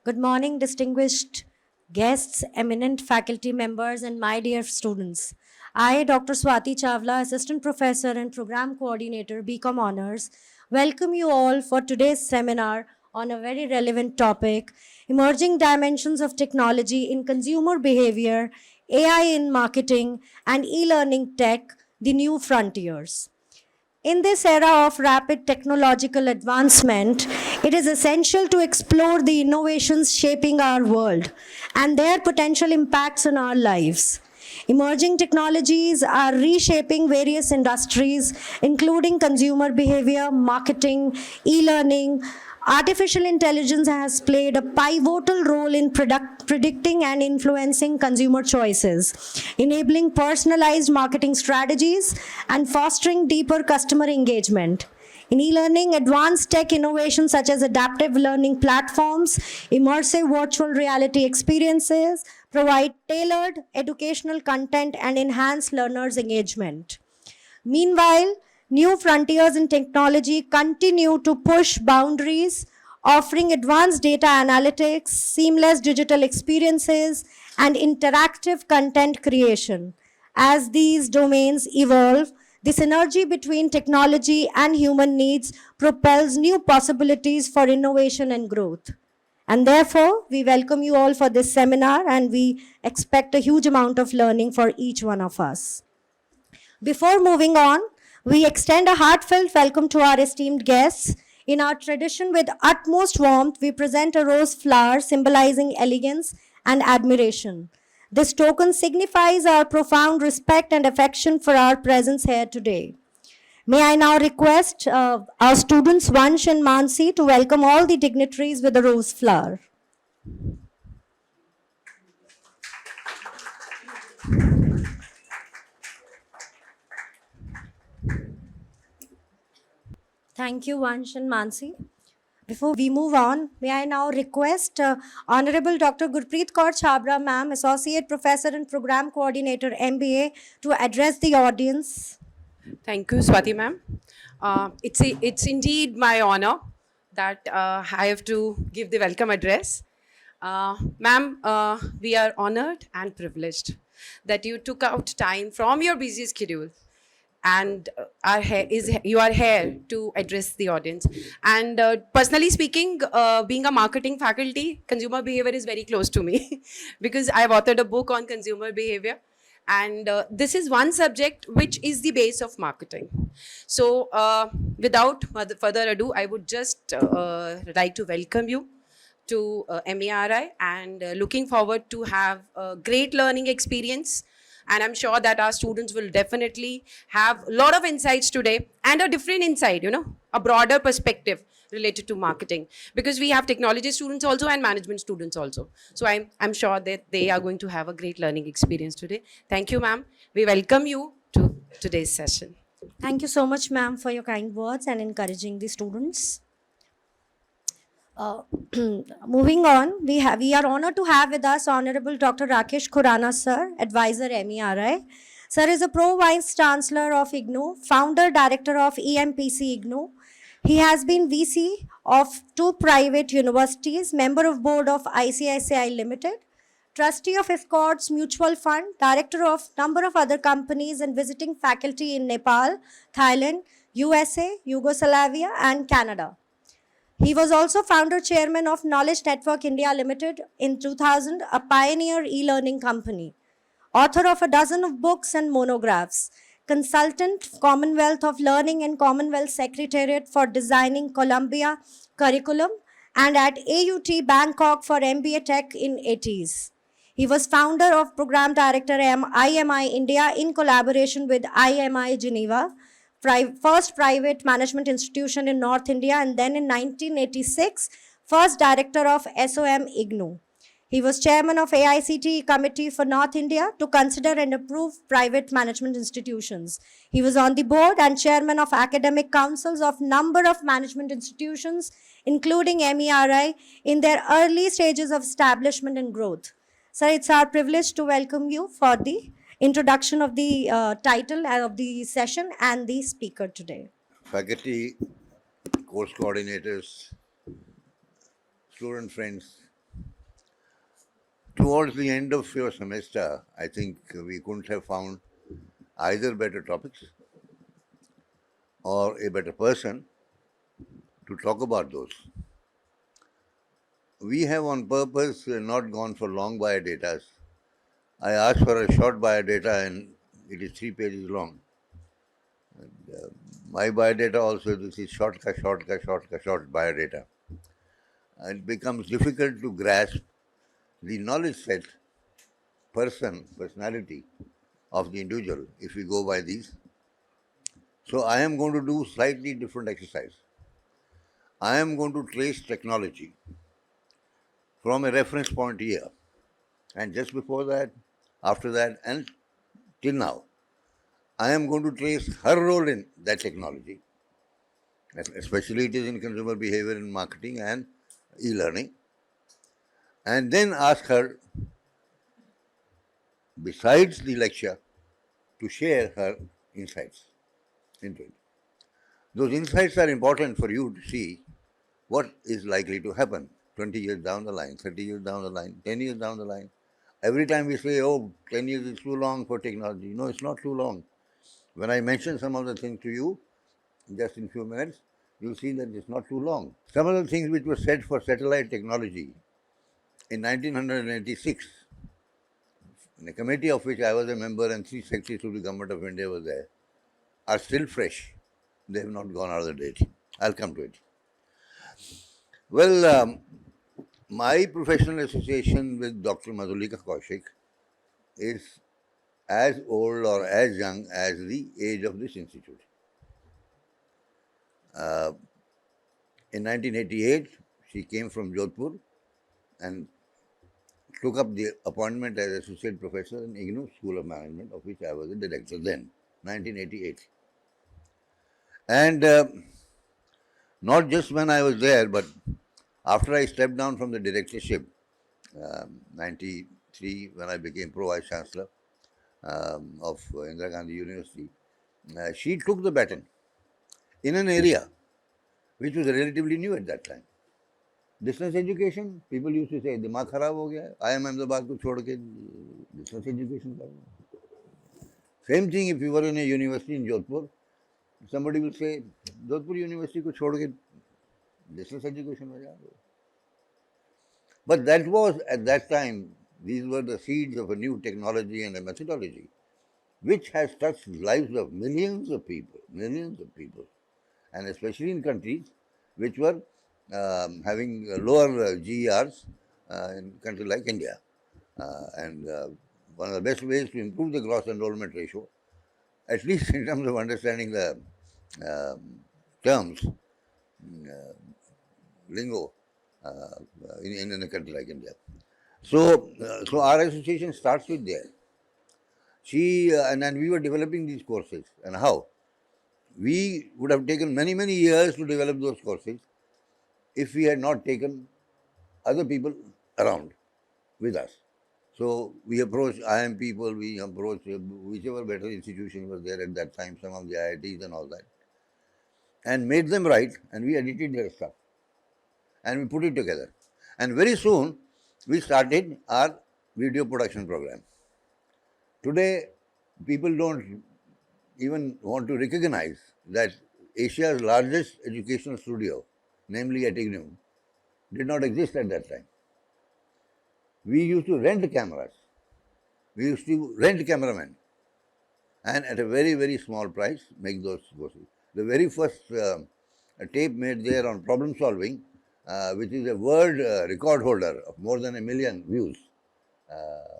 Good morning, distinguished guests, eminent faculty members, and my dear students. I, Dr. Swati Chawla, Assistant Professor and Program Coordinator, BCom Honors, welcome you all for today's seminar on a very relevant topic, Emerging Dimensions of Technology in Consumer Behavior, AI in Marketing, and E-Learning Tech, the New Frontiers. In this era of rapid technological advancement, it is essential to explore the innovations shaping our world and their potential impacts on our lives. Emerging technologies are reshaping various industries, including consumer behavior, marketing, e learning. Artificial intelligence has played a pivotal role in predicting and influencing consumer choices, enabling personalized marketing strategies and fostering deeper customer engagement. In e-learning, advanced tech innovations such as adaptive learning platforms, immersive virtual reality experiences provide tailored educational content and enhance learners' engagement. Meanwhile, new frontiers in technology continue to push boundaries, offering advanced data analytics, seamless digital experiences, and interactive content creation. As these domains evolve, the synergy between technology and human needs propels new possibilities for innovation and growth. And therefore, we welcome you all for this seminar and we expect a huge amount of learning for each one of us. Before moving on, we extend a heartfelt welcome to our esteemed guests. In our tradition, with utmost warmth, we present a rose flower symbolizing elegance and admiration. This token signifies our profound respect and affection for our presence here today. May I now request our students Vansh and Mansi to welcome all the dignitaries with a rose flower. Thank you, Vansh and Mansi. Before we move on, may I now request Honorable Dr. Gurpreet Kaur Chhabra, ma'am, Associate Professor and Program Coordinator, MBA, to address the audience. Thank you, Swati ma'am. It's indeed my honor that I have to give the welcome address. Ma'am, we are honored and privileged that you took out time from your busy schedule and you are here to address the audience. And personally speaking, being a marketing faculty, consumer behavior is very close to me because I've authored a book on consumer behavior, and this is one subject which is the base of marketing. So without further ado, I would just like to welcome you to MERI, and looking forward to have a great learning experience. And I'm sure that our students will definitely have a lot of insights today, and a different insight, a broader perspective related to marketing, because we have technology students also and management students also. So I'm sure that they are going to have a great learning experience today. Thank you, ma'am. We welcome you to today's session. Thank you so much, ma'am, for your kind words and encouraging the students. Uh, Moving on, we are honored to have with us Honorable Dr. Rakesh Khurana, sir, Advisor MERI. Sir is a Pro-Vice Chancellor of IGNOU, Founder Director of EMPC IGNOU. He has been VC of 2 private universities, Member of Board of ICICI Limited, Trustee of Escorts Mutual Fund, Director of number of other companies and visiting faculty in Nepal, Thailand, USA, Yugoslavia and Canada. He was also founder chairman of Knowledge Network India Limited in 2000, a pioneer e-learning company. Author of a dozen of books and monographs. Consultant, Commonwealth of Learning and Commonwealth Secretariat for designing Columbia curriculum, and at AUT Bangkok for MBA Tech in 80s. He was founder of Program Director IMI India in collaboration with IMI Geneva, first private management institution in North India, and then in 1986, first director of SOM IGNOU. He was chairman of AICTE Committee for North India to consider and approve private management institutions. He was on the board and chairman of academic councils of number of management institutions, including MERI, in their early stages of establishment and growth. Sir, it's our privilege to welcome you for the introduction of the title of the session and the speaker today. Faculty, course coordinators, student friends, towards the end of your semester, I think we couldn't have found either better topics or a better person to talk about those. We have on purpose not gone for long biodatas. I asked for a short biodata and it is 3 pages long. My biodata also, this is short biodata. It becomes difficult to grasp the knowledge set, personality of the individual if we go by these. So I am going to do slightly different exercise. I am going to trace technology from a reference point here, and just before that, after that, and till now. I am going to trace her role in that technology, especially it is in consumer behavior and marketing and e-learning, and then ask her, besides the lecture, to share her insights into it. Those insights are important for you to see what is likely to happen 20 years down the line, 30 years down the line, 10 years down the line. Every time we say, oh, 10 years is too long for technology. No, it's not too long. When I mention some of the things to you, just in a few minutes, you'll see that it's not too long. Some of the things which were said for satellite technology in 1986, in a committee of which I was a member and 3 secretaries to the Government of India were there, are still fresh. They have not gone out of date. I'll come to it. Well, my professional association with Dr. Madhulika Kaushik is as old or as young as the age of this institute. In 1988, she came from Jodhpur and took up the appointment as associate professor in IGNOU School of Management, of which I was the director then, 1988. And not just when I was there, but after I stepped down from the directorship, 93, when I became Pro-Vice Chancellor of Indira Gandhi University, she took the baton in an area which was relatively new at that time. Distance education, people used to say, दिमाग खराब हो गया है, IIM Ahmedabad को छोड़ के distance education करना. Same thing if you were in a university in Jodhpur, somebody will say, Jodhpur University को छोड़ के distance education में जा. But that was, at that time, these were the seeds of a new technology and a methodology, which has touched lives of millions of people, and especially in countries which were having lower GERs in a country like India. And one of the best ways to improve the gross enrollment ratio, at least in terms of understanding the terms, lingo, in a country like India. So our association starts with there. And we were developing these courses. And how? We would have taken many, many years to develop those courses if we had not taken other people around with us. So we approached IIM people, we approached whichever better institution was there at that time, some of the IITs and all that, and made them write, and we edited their stuff. And we put it together. And very soon, we started our video production program. Today, people don't even want to recognize that Asia's largest educational studio, namely at IGNOU, did not exist at that time. We used to rent cameras. We used to rent cameramen. And at a very, very small price, make those courses. The very first tape made there on problem solving, which is a world record holder of more than 1 million views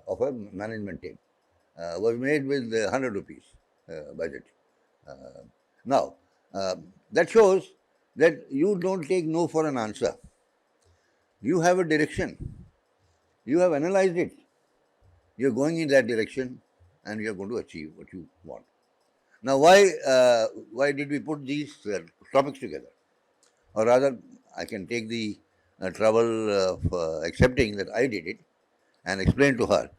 of a management tape, was made with 100 rupees budget. Now, that shows that you don't take no for an answer. You have a direction. You have analyzed it. You're going in that direction and you're going to achieve what you want. Now, why did we put these topics together? Or rather, I can take the trouble of accepting that I did it and explain to her.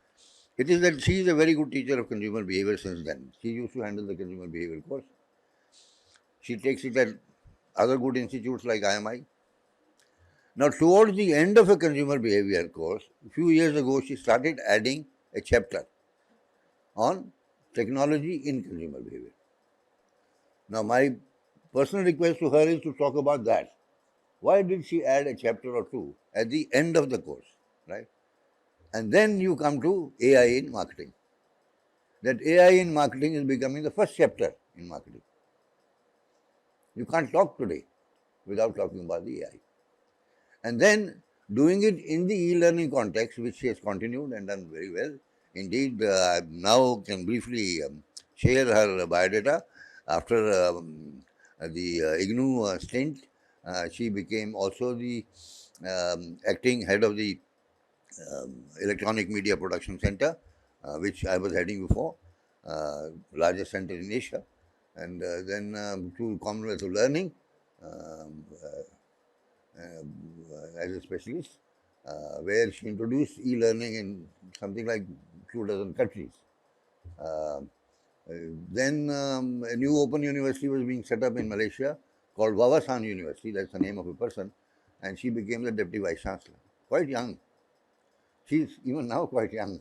It is that she is a very good teacher of consumer behavior since then. She used to handle the consumer behavior course. She takes it at other good institutes like IMI. Now, towards the end of a consumer behavior course, a few years ago, she started adding a chapter on technology in consumer behavior. Now, my personal request to her is to talk about that. Why did she add a chapter or two at the end of the course, right? And then you come to AI in marketing. That AI in marketing is becoming the first chapter in marketing. You can't talk today without talking about the AI. And then doing it in the e-learning context, which she has continued and done very well. Indeed, I now can briefly share her biodata. After the IGNOU stint, she became also the acting head of the Electronic Media Production Center, which I was heading before, largest center in Asia, and then to Commonwealth of Learning as a specialist, where she introduced e-learning in something like 2 dozen countries. Then a new open university was being set up in Malaysia called Wawasan University, that's the name of a person, and she became the deputy vice chancellor. Quite young. She's even now quite young.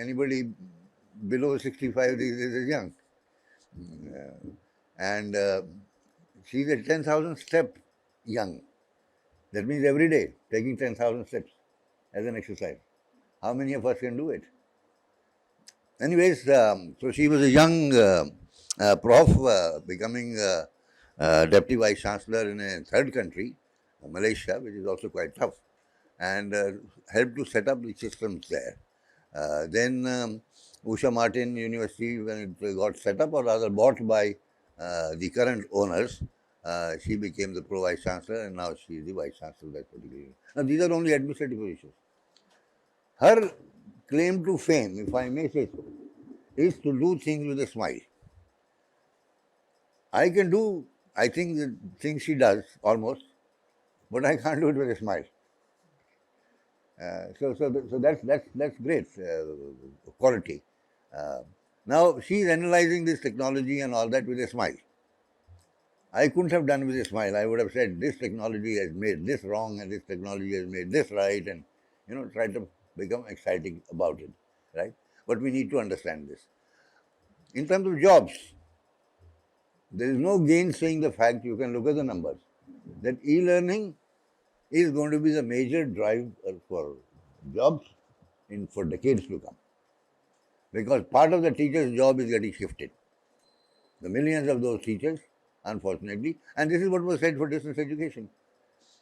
Anybody below 65 these days is young. And she's at 10,000 step young. That means every day taking 10,000 steps as an exercise. How many of us can do it? Anyways, so she was a young prof, becoming deputy vice chancellor in a third country, Malaysia, which is also quite tough, and helped to set up the systems there. Then Usha Martin University, when it got set up, or rather bought by the current owners, she became the pro vice chancellor, and now she is the vice chancellor of that particular university. Now, these are only administrative positions. Her claim to fame, if I may say so, is to do things with a smile. I can do, I think, the things she does almost, but I can't do it with a smile. So that's great quality. Now she's analyzing this technology and all that with a smile. I couldn't have done with a smile. I would have said this technology has made this wrong and this technology has made this right, and try to become exciting about it, right? But we need to understand this. In terms of jobs, there is no gainsaying the fact, you can look at the numbers, that e-learning is going to be the major drive for jobs for decades to come. Because part of the teacher's job is getting shifted. The millions of those teachers, unfortunately, and this is what was said for distance education,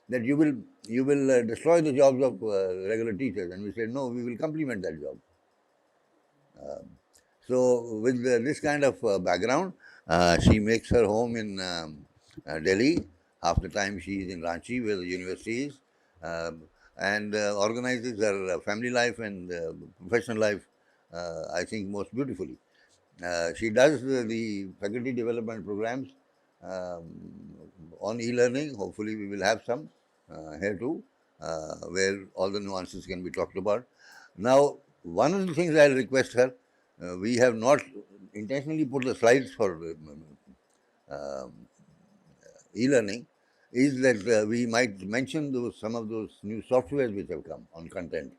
that you will destroy the jobs of regular teachers, and we said no, we will complement that job. So with this kind of background, she makes her home in Delhi. Half the time she is in Ranchi, where the university is, and organizes her family life and professional life, I think, most beautifully. She does the faculty development programs on e-learning. Hopefully we will have some here too, where all the nuances can be talked about. Now, one of the things I'll request her, we have not intentionally put the slides for e-learning, is that we might mention some of those new softwares which have come on content,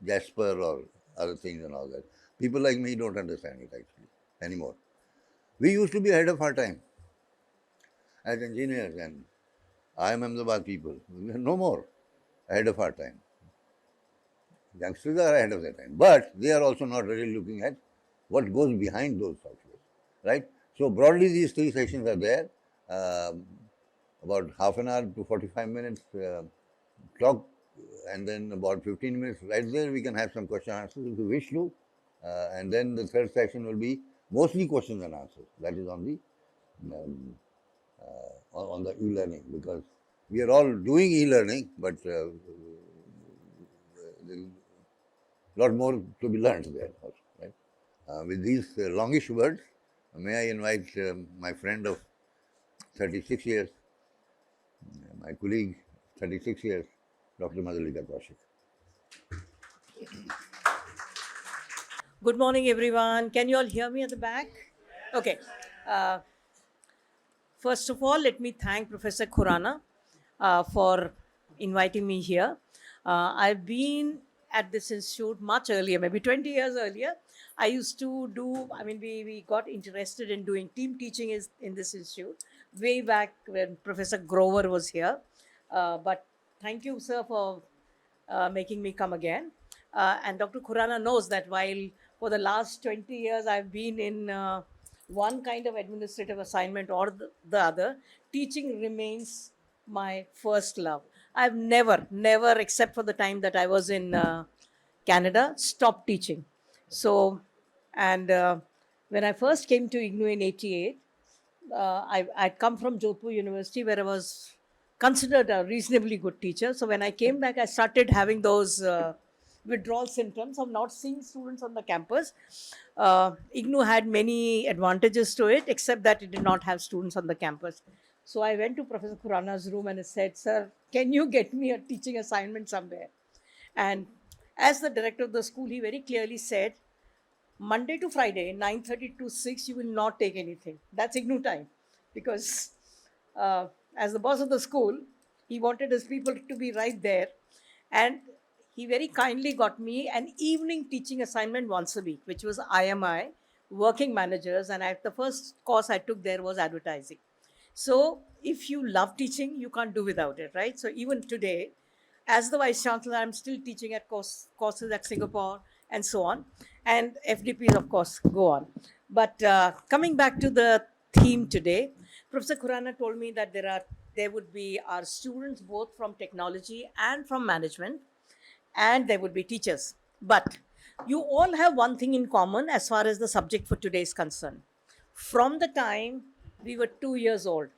Jasper or other things and all that. People like me don't understand it actually anymore. We used to be ahead of our time as engineers, and IIM Ahmedabad people. We are no more ahead of our time. Youngsters are ahead of their time, but they are also not really looking at what goes behind those softwares, right? So broadly, these 3 sessions are there. About half an hour to 45 minutes talk, and then about 15 minutes right there we can have some question and answers if you wish to, and then the third session will be mostly questions and answers. That is on the e-learning, because we are all doing e-learning, but a lot more to be learned there also, right? With these longish words, may I invite my friend of 36 years, my colleague, 36 years, Dr. Madhulika Kaushik. Good morning, everyone. Can you all hear me at the back? Okay. First of all, let me thank Professor Khurana for inviting me here. I've been at this institute much earlier, maybe 20 years earlier. I used to do, I mean, we got interested in doing team teaching in this institute way back when Professor Grover was here. But thank you, sir, for making me come again. And Dr. Khurana knows that while for the last 20 years I've been in one kind of administrative assignment or the other, teaching remains my first love. I've never, except for the time that I was in Canada, stopped teaching. So, and when I first came to IGNOU in 88, I'd come from Jodhpur University where I was considered a reasonably good teacher. So when I came back, I started having those withdrawal symptoms of not seeing students on the campus. IGNOU had many advantages to it, except that it did not have students on the campus. So I went to Professor Khurana's room and I said, "Sir, can you get me a teaching assignment somewhere?" And as the director of the school, he very clearly said, Monday to Friday, 9:30 to 6, you will not take anything. That's IGNOU time. Because as the boss of the school, he wanted his people to be right there. And he very kindly got me an evening teaching assignment once a week, which was IMI, working managers. And the first course I took there was advertising. So if you love teaching, you can't do without it, right? So even today, as the Vice Chancellor, I'm still teaching at courses at Singapore and so on. And FDPs, of course, go on. But coming back to the theme today, Professor Khurana told me that there would be our students both from technology and from management, and there would be teachers. But you all have one thing in common as far as the subject for today is concerned. From the time we were 2 years old,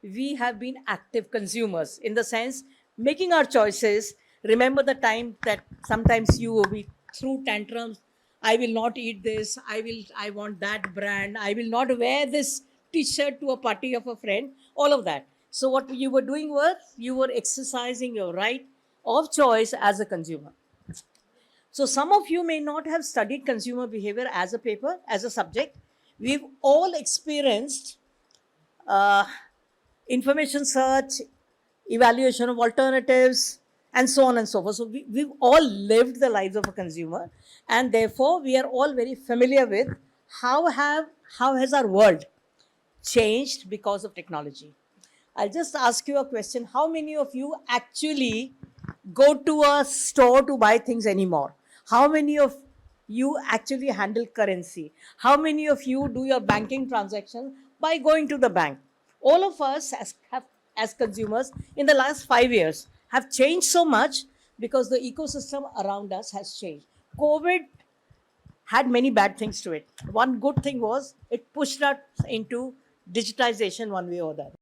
we have been active consumers in the sense making our choices. Remember the time that sometimes you will be through tantrums. I will not eat this. I want that brand. I will not wear this t-shirt to a party of a friend. All of that. So what you were doing was you were exercising your right of choice as a consumer. So some of you may not have studied consumer behavior as a paper, as a subject. We've all experienced information search, evaluation of alternatives, and so on and so forth. So we've all lived the lives of a consumer, and therefore we are all very familiar with how has our world changed because of technology. I'll just ask you a question. How many of you actually go to a store to buy things anymore? How many of you actually handle currency? How many of you do your banking transactions by going to the bank? All of us as consumers in the last 5 years have changed so much because the ecosystem around us has changed. COVID had many bad things to it. One good thing was it pushed us into digitization one way or the other.